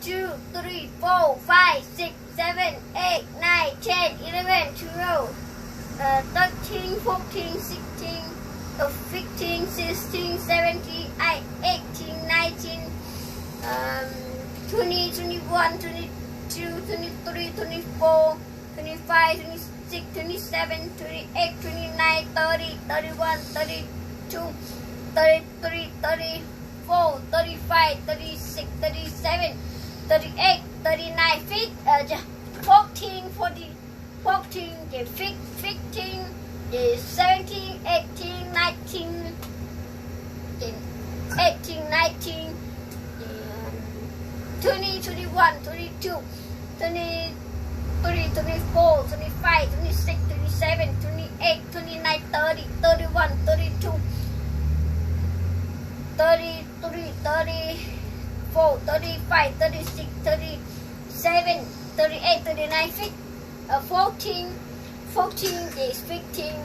2, 3, 4, 5, 6, 7, 8, 9, 10, 11, 12, 13, 14, 16, 15, 16, 17, 18, 19, 20, 21, 22, 23, 24, 25, 26, 27, 28, 29, 30, 31, 32, 33, 34, 35, 36, 37, 38, 39, 14, 14, 15, 17, 18, 19, 18, 19, 20, 21, 22, 23, 24, 25, 26, 27, 28, 29, 30, 31, 32, 33, 34, 35, 36, 37, 38, 39, 14 is 15.